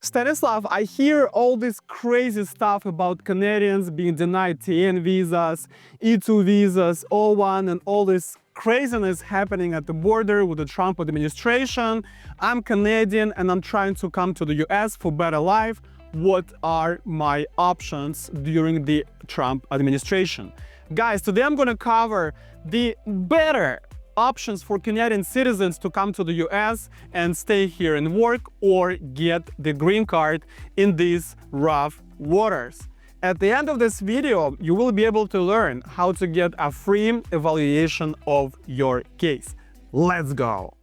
Stanislav, I hear all this crazy stuff about Canadians being denied TN visas, E2 visas, O1, and all this craziness happening at the border with the Trump administration. I'm Canadian and I'm trying to come to the US for better life. What are my options during the Trump administration? Guys, today I'm going to cover the better options for Canadian citizens to come to the US and stay here and work or get the green card in these rough waters. At the end of this video, you will be able to learn how to get a free evaluation of your case. Let's go!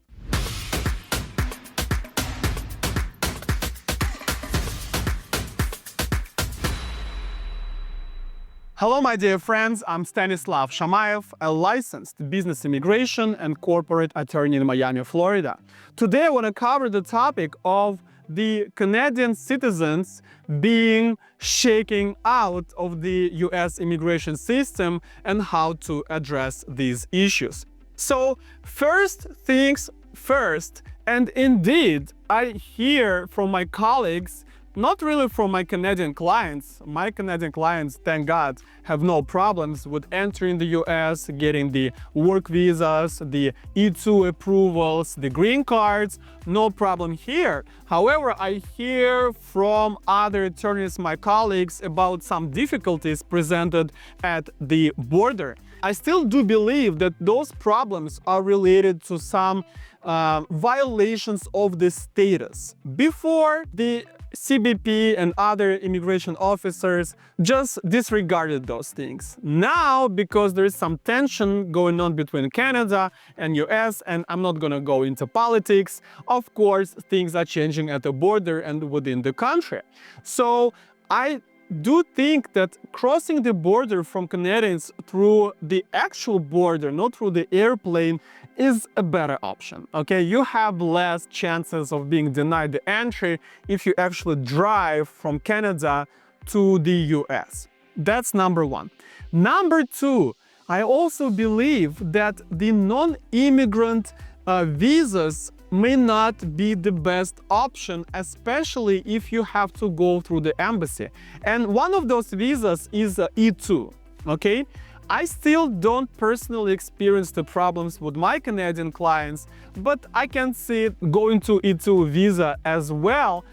Hello, my dear friends. I'm Stanislav Shamayev, a licensed business immigration and corporate attorney in Miami, Florida. Today, I want to cover the topic of the Canadian citizens being shaken out of the US immigration system and how to address these issues. So, first things first, and indeed, I hear from my colleagues, not really from my Canadian clients. My Canadian clients, thank God, have no problems with entering the US, getting the work visas, the E2 approvals, the green cards, no problem here. However, I hear from other attorneys, my colleagues, about some difficulties presented at the border. I still do believe that those problems are related to some violations of the status. Before, the CBP and other immigration officers just disregarded those things. Now, because there is some tension going on between Canada and US, and I'm not gonna go into politics, of course, things are changing at the border and within the country. So I do think that crossing the border from Canadians through the actual border, not through the airplane, is a better option, okay? You have less chances of being denied the entry if you actually drive from Canada to the US. That's number one. Number two, I also believe that the non-immigrant visas may not be the best option, especially if you have to go through the embassy. And one of those visas is E2, okay? I still don't personally experience the problems with my Canadian clients, but I can see it going to E2 visa as well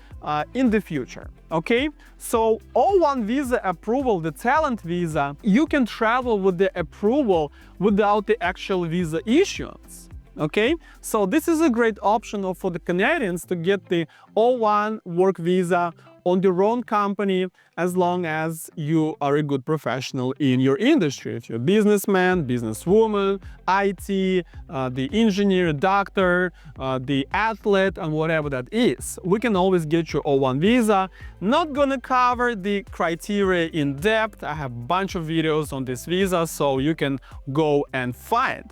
in the future, okay? So O1 visa approval, the talent visa, you can travel with the approval without the actual visa issuance. Okay, so this is a great option for the Canadians to get the O1 work visa on your own company as long as you are a good professional in your industry. If you're a businessman, businesswoman, IT, the engineer, doctor, the athlete, and whatever that is, we can always get your O1 visa. Not gonna cover the criteria in depth. I have a bunch of videos on this visa, so you can go and find.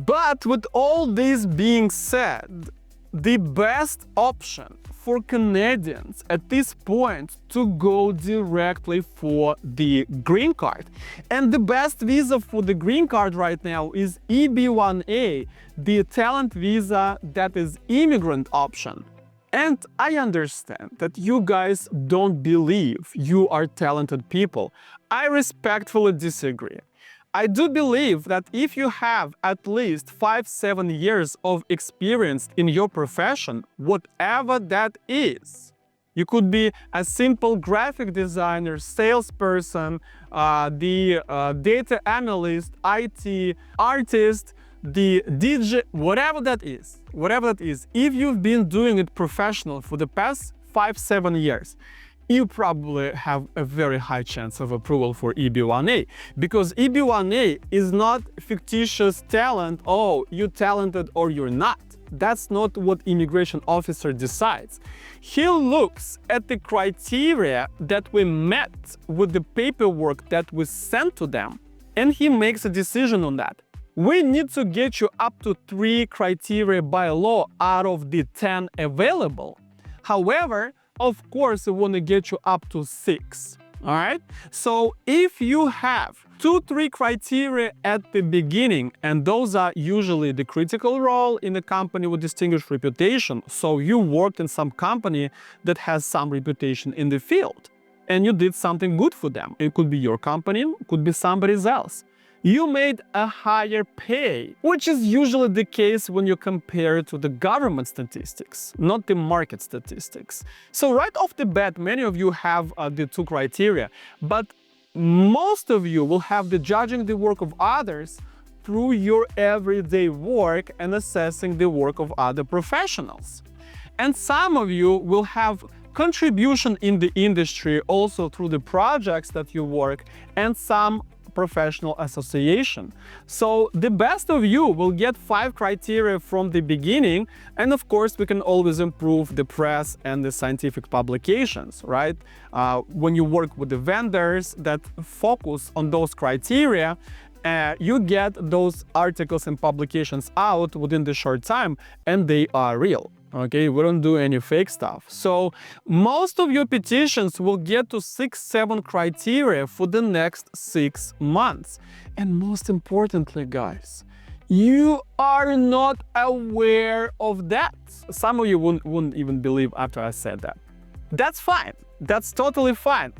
But with all this being said, the best option for Canadians at this point to go directly for the green card. And the best visa for the green card right now is EB1A, the talent visa that is immigrant option. And I understand that you guys don't believe you are talented people. I respectfully disagree. I do believe that if you have at least 5-7 years of experience in your profession, whatever that is, you could be a simple graphic designer, salesperson, the data analyst, IT, artist, the DJ, whatever that is, if you've been doing it professional for the past 5-7 years, you probably have a very high chance of approval for EB1A, because EB1A is not fictitious talent, oh, you're talented or you're not. That's not what immigration officer decides. He looks at the criteria that we met with the paperwork that we sent to them, and he makes a decision on that. We need to get you up to 3 criteria by law out of the 10 available. However, of course, we want to get you up to 6, all right? So if you have 2-3 criteria at the beginning, and those are usually the critical role in a company with distinguished reputation. So you worked in some company that has some reputation in the field, and you did something good for them. It could be your company, it could be somebody else. You made a higher pay, which is usually the case when you compare it to the government statistics, not the market statistics. So right off the bat, many of you have the 2 criteria, but most of you will have the judging the work of others through your everyday work and assessing the work of other professionals. And some of you will have contribution in the industry also through the projects that you work and some professional association. So the best of you will get 5 criteria from the beginning, and of course we can always improve the press and the scientific publications, right? When you work with the vendors that focus on those criteria, you get those articles and publications out within the short time, and they are real. Okay, we don't do any fake stuff. So most of your petitions will get to 6-7 criteria for the next 6 months. And most importantly, guys, you are not aware of that. Some of you wouldn't even believe after I said that. That's fine. That's totally fine.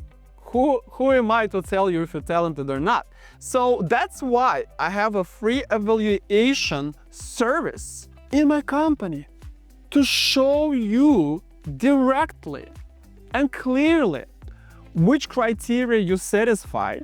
Who am I to tell you if you're talented or not? So that's why I have a free evaluation service in my company, to show you directly and clearly which criteria you satisfy,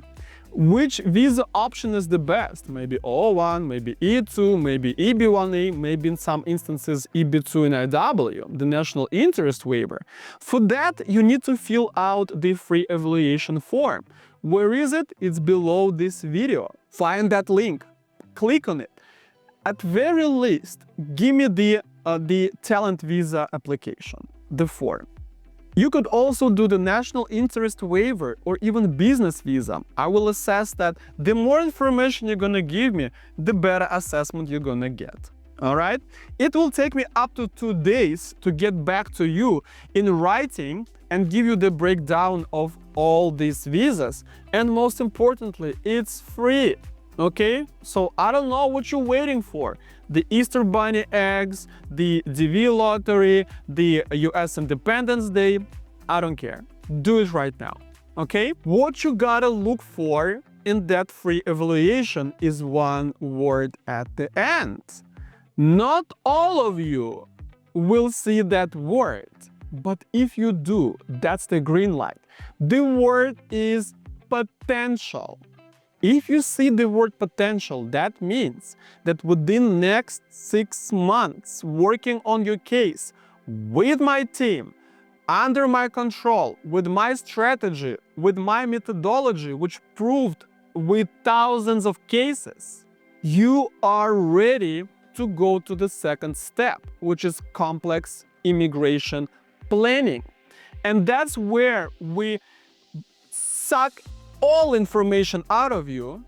which visa option is the best, maybe O1, maybe E2, maybe EB1A, maybe in some instances EB2 and IW, the national interest waiver. For that, you need to fill out the free evaluation form. Where is it? It's below this video. Find that link, click on it. At very least, give me the talent visa application, the form. You could also do the national interest waiver or even business visa. I will assess that. The more information you're gonna give me, the better assessment you're gonna get. All right? It will take me up to 2 days to get back to you in writing and give you the breakdown of all these visas. And most importantly, it's free. Okay, so I don't know what you're waiting for. The Easter Bunny eggs, the DV lottery, the US Independence Day, I don't care. Do it right now, okay? What you gotta look for in that free evaluation is one word at the end. Not all of you will see that word, but if you do, that's the green light. The word is potential. If you see the word potential, that means that within next 6 months working on your case with my team, under my control, with my strategy, with my methodology, which proved with thousands of cases, you are ready to go to the second step, which is complex immigration planning. And that's where we suck all information out of you,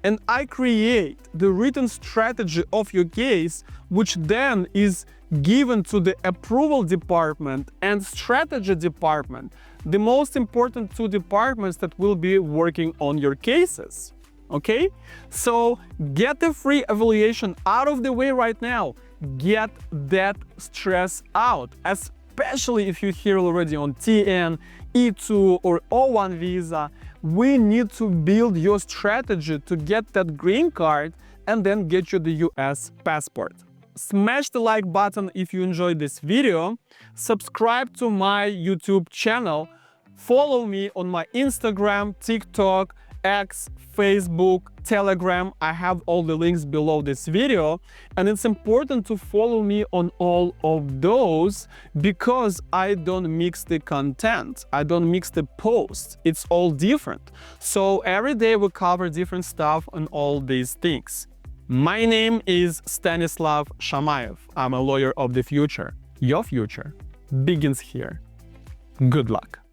and I create the written strategy of your case, which then is given to the approval department and strategy department, the most important 2 departments that will be working on your cases. Okay? So get the free evaluation out of the way right now. Get that stress out, especially if you're here already on TN, E2 or O1 visa. We need to build your strategy to get that green card and then get you the US passport. Smash the like button if you enjoyed this video, subscribe to my YouTube channel, follow me on my Instagram, TikTok, X, Facebook, Telegram. I have all the links below this video, and it's important to follow me on all of those because I don't mix the content. I don't mix the posts. It's all different. So every day we cover different stuff on all these things. My name is Stanislav Shamayev. I'm a lawyer of the future. Your future begins here. Good luck.